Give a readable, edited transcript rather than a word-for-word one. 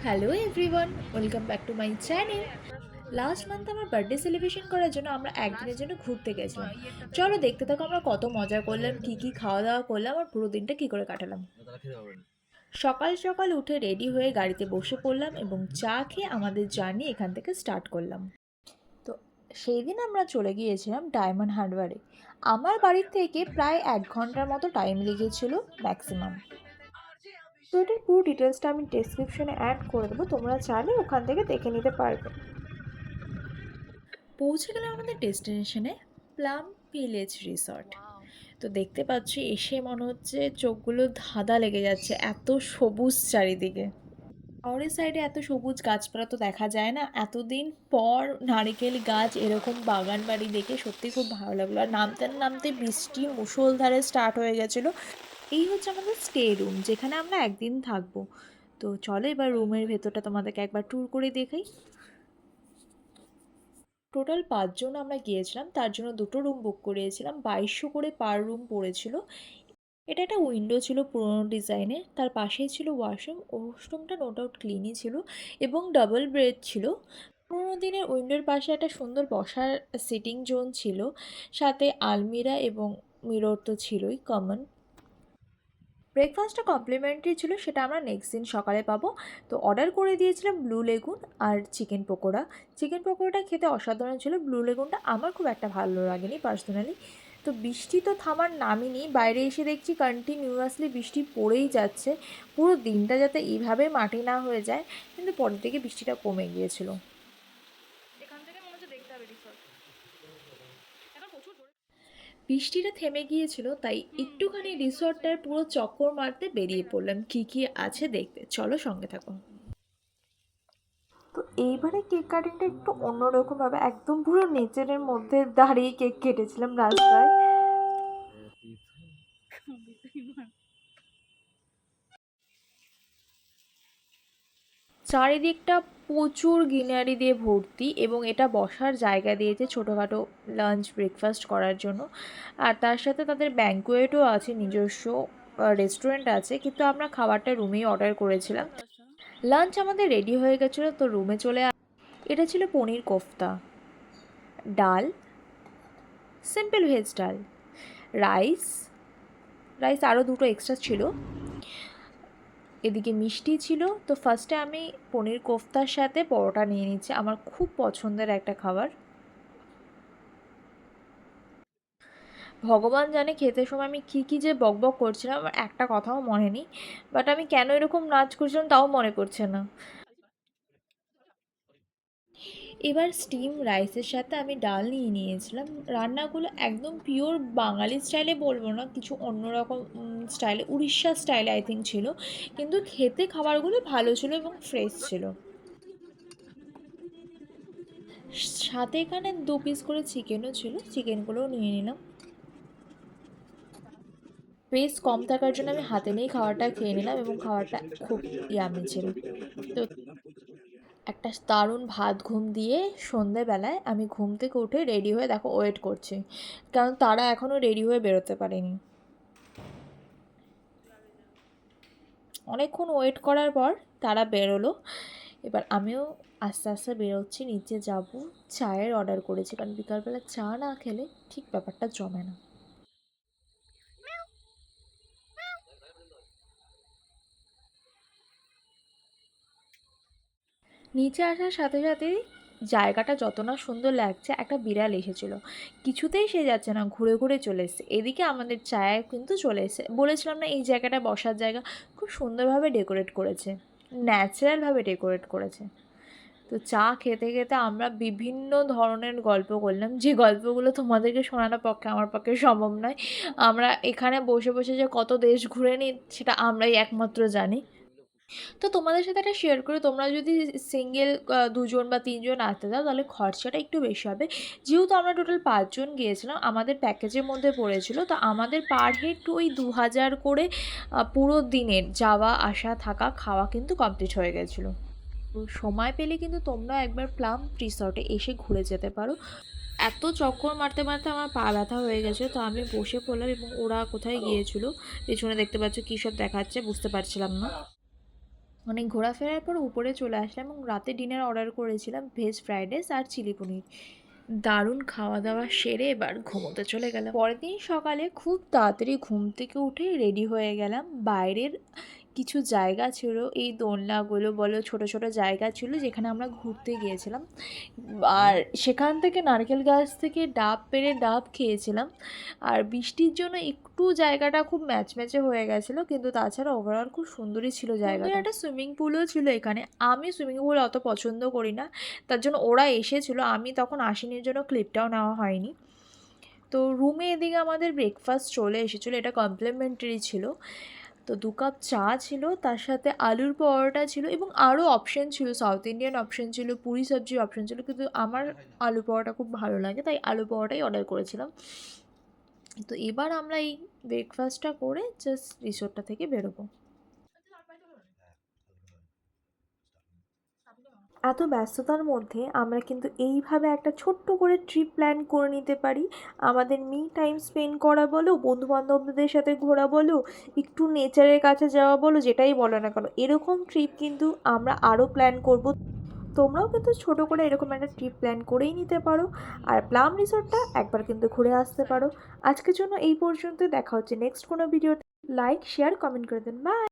Hello everyone, welcome back to my channel. Last month আমার birthday celebration করার জন্য আমরা একদিনের জন্য ঘুরতে গেছিলাম। চলো দেখতে থাকো আমরা কত মজা করলাম, কি কি খাওয়া দাওয়া করলাম আর পুরো দিনটা কি করে কাটালাম। সকাল সকাল উঠে রেডি হয়ে গাড়িতে বসে পড়লাম এবং চা খেয়ে আমাদের জার্নি এখান থেকে স্টার্ট করলাম। তো সেই দিন আমরা চলে গিয়েছিলাম ডায়মন্ড হারবারে। আমার বাড়ির থেকে প্রায় 1 ঘন্টার মতো টাইম লেগেছিল ম্যাক্সিমাম। তো এটার পুরো ডিটেলসটা আমি ডেসক্রিপশনে অ্যাড করে দেবো, তোমরা চাইলে ওখান থেকে দেখে নিতে পারবে। পৌঁছে গেলাম আমাদের ডেস্টিনেশনে, প্লাম ভিলেজ রিসর্ট। তো দেখতে পাচ্ছি এসে মনে হচ্ছে চোখগুলো ধাঁধা লেগে যাচ্ছে, এত সবুজ চারিদিকে। শহরের সাইডে এত সবুজ গাছপালা তো দেখা যায় না, এতদিন পর নারকেল গাছ এরকম বাগান বাড়ি দেখে সত্যি খুব ভালো লাগলো। আর নামতে নামতে বৃষ্টি মুষলধারে স্টার্ট হয়ে গেছিলো। এই হচ্ছে আমাদের স্টে রুম, যেখানে আমরা একদিন থাকবো। তো চলো এবার রুমের ভেতরটা তোমাদেরকে একবার ট্যুর করে দেখাই। টোটাল 5 জন আমরা গিয়েছিলাম, তার জন্য দুটো রুম বুক করিয়েছিলাম, 2200 করে পার রুম পড়েছিল। এটা একটা উইন্ডো ছিল পুরোনো ডিজাইনের, তার পাশেই ছিল ওয়াশরুম। ওয়াশরুমটা নো ডাউট ক্লিনই ছিল এবং ডাবল বেড ছিল। পুরোনো দিনের উইন্ডোর পাশে একটা সুন্দর বসার সিটিং জোন ছিল, সাথে আলমিরা এবং মিরর তো ছিলই কমন। ব্রেকফাস্টটা কমপ্লিমেন্টারি ছিল, সেটা আমরা নেক্সট দিন সকালে পাবো। তো অর্ডার করে দিয়েছিলাম ব্লু লেগুন আর চিকেন পকোড়া। চিকেন পকোড়াটা খেতে অসাধারণ ছিল, ব্লু লেগুনটা আমার খুব একটা ভালো লাগেনি পার্সোনালি। তো বৃষ্টি তো থামার নামই নেই, বাইরে এসে দেখছি কন্টিনিউয়াসলি বৃষ্টি পড়েই যাচ্ছে। পুরো দিনটা যাতে এইভাবে মাটি না হয়ে যায়, কিন্তু পরের দিকে বৃষ্টিটা কমে গিয়েছিল। বৃষ্টিটা থেমে গিয়েছিল, তাই একটুখানি রিসর্টটার পুরো চক্কর মারতে বেরিয়ে পড়লাম, কি কি আছে দেখতে। চলো সঙ্গে থাকো। তো এইবারে কেক কাটিংটা একটু অন্যরকমভাবে, একদম পুরো নেচারের মধ্যে দাঁড়িয়ে কেক কেটেছিলাম রাস্তায়। চারিদিকটা প্রচুর গ্রিনারি দিয়ে ভর্তি এবং এটা বসার জায়গা দিয়েছে ছোটোখাটো লাঞ্চ ব্রেকফাস্ট করার জন্য। আর তার সাথে তাদের ব্যাঙ্কোয়েটও আছে, নিজস্ব রেস্টুরেন্ট আছে, কিন্তু আমরা খাবারটা রুমেই অর্ডার করেছিলাম। লাঞ্চ আমাদের রেডি হয়ে গেছিলো, তো রুমে চলে এটা ছিল পনির কোফতা, ডাল, সিম্পল ভেজ ডাল, রাইস, আরও দুটো এক্সট্রা ছিল, এদিকে মিষ্টি ছিল। তো ফার্স্টে আমি পনির কোফতার সাথে পরোটা নিয়ে নিচ্ছি, আমার খুব পছন্দের একটা খাবার। ভগবান জানে খেতে সময় আমি কী কী যে বকবক করছিলাম, আমার একটা কথাও মনে নেই। বাট আমি কেন এরকম নাচ করছিলাম তাও মনে পড়ছে না। এবার স্টিম রাইসের সাথে আমি ডাল নিয়ে নিয়েছিলাম। রান্নাগুলো একদম পিওর বাঙালি স্টাইলে বলবো না, কিছু অন্যরকম স্টাইলে, উড়িষ্যা স্টাইলে আই থিঙ্ক ছিল, কিন্তু খেতে খাবারগুলো ভালো ছিল এবং ফ্রেশ ছিল। সাথে এখানে 2 পিস করে চিকেনও ছিল, চিকেনগুলোও নিয়ে নিলাম। স্পেস কম থাকার জন্য আমি হাতে নিয়েই খাবারটা খেয়ে নিলাম এবং খাবারটা খুব ইয়ামি ছিল। তো একটা দারুণ ভাত ঘুম দিয়ে সন্ধেবেলায় আমি ঘুম থেকে উঠে রেডি হয়ে দেখো ওয়েট করছি, কারণ তারা এখনও রেডি হয়ে বেরোতে পারেনি। অনেকক্ষণ ওয়েট করার পর তারা বেরোলো। এবার আমিও আস্তে আস্তে বেরোচ্ছি, নিচে যাব। চায়ের অর্ডার করেছি, কারণ বিকালবেলা চা না খেলে ঠিক ব্যাপারটা জমে না। নিচে আসার সাথে সাথেই জায়গাটা যত না সুন্দর লাগছে, একটা বিড়াল এসেছিলো, কিছুতেই সে যাচ্ছে না, ঘুরে ঘুরে চলে এসছে এদিকে। আমাদের চায়ে কিন্তু চলে এসছে, বলেছিলাম না এই জায়গাটা বসার জায়গা, খুব সুন্দরভাবে ডেকোরেট করেছে, ন্যাচারালভাবে ডেকোরেট করেছে। তো চা খেতে খেতে আমরা বিভিন্ন ধরনের গল্প করলাম, যে গল্পগুলো তোমাদেরকে শোনানোর পক্ষে আমার পক্ষে সম্ভব নয়। আমরা এখানে বসে বসে যে কত দেশ ঘুরে নিই সেটা আমরাই একমাত্র জানি। তো তোমাদের সাথে একটা শেয়ার করি, তোমরা যদি সিঙ্গেল 2 জন বা 3 জন আসতে চাও তাহলে খরচাটা একটু বেশি হবে। যেহেতু আমরা টোটাল 5 জন গিয়েছিলাম, আমাদের প্যাকেজের মধ্যে পড়েছিল, তো আমাদের পার হেড ওই 2000 করে পুরো দিনের যাওয়া আসা থাকা খাওয়া কিন্তু কমপ্লিট হয়ে গেছিলো। তো সময় পেলে কিন্তু তোমরা একবার প্লাম রিসর্টে এসে ঘুরে যেতে পারো। এত চক্কর মারতে মারতে আমার পা ব্যথা হয়ে গেছে, তো আমি বসে পড়লাম এবং ওরা কোথায় গিয়েছিল পেছনে দেখতে পাচ্ছ কী সব দেখাচ্ছে, বুঝতে পারছিলাম না। অনেক ঘোরাফেরার পর উপরে চলে আসলাম এবং রাতে ডিনার অর্ডার করেছিলাম ভেজ ফ্রাইড রাইস আর চিলি পনির। দারুণ খাওয়া দাওয়া সেরে এবার ঘুমোতে চলে গেলাম। পরের দিন সকালে খুব তাড়াতাড়ি ঘুম থেকে উঠে রেডি হয়ে গেলাম। বাইরের কিছু জায়গা ছিল, এই দোলনাগুলো বলো, ছোট ছোট জায়গা ছিল যেখানে আমরা ঘুরতে গিয়েছিলাম। আর সেখান থেকে নারকেল গাছ থেকে ডাব পেড়ে ডাব খেয়েছিলাম। আর বৃষ্টির জন্য একটু জায়গাটা খুব ম্যাচম্যাচে হয়ে গেছিলো, কিন্তু তাছাড়া ওভারঅল খুব সুন্দরই ছিল জায়গাটা। একটা সুইমিং পুলও ছিল এখানে। আমি সুইমিং পুল অত পছন্দ করি না, তার জন্য ওরা এসেছিলো, আমি তখন আসিনির জন্য ক্লিপটাও নেওয়া হয়নি। তো রুমে এদিকে আমাদের ব্রেকফাস্ট চলে এসেছিলো, এটা কমপ্লিমেন্টারি ছিল। তো 2 কাপ চা ছিল, তার সাথে আলুর পরোটা ছিল এবং আরও অপশন ছিল, সাউথ ইন্ডিয়ান অপশন ছিল, পুরি সবজির অপশন ছিল, কিন্তু আমার আলু পরোটা খুব ভালো লাগে তাই আলু পরোটাই অর্ডার করেছিলাম। তো এবার আমরা এই ব্রেকফাস্টটা করে জাস্ট রিসোর্টটা থেকে বেরোবো। এত ব্যস্ততার মধ্যে আমরা কিন্তু এইভাবে একটা ছোট্ট করে ট্রিপ প্ল্যান করে নিতে পারি। আমাদের মি টাইম স্পেন্ড করা বলো, বন্ধুবান্ধবদের সাথে ঘোরা বলো, একটু নেচারের কাছে যাওয়া বলো, যেটাই বলো না কেন, এরকম ট্রিপ কিন্তু আমরা আরও প্ল্যান করব। তোমরাও কিন্তু ছোট করে এরকম একটা ট্রিপ প্ল্যান করেই নিতে পারো, আর প্লাম রিসোর্টটা একবার কিন্তু ঘুরে আসতে পারো। আজকের জন্য এই পর্যন্ত, দেখা হচ্ছে নেক্সট কোনো ভিডিওতে। লাইক শেয়ার কমেন্ট করে দেন, বাই।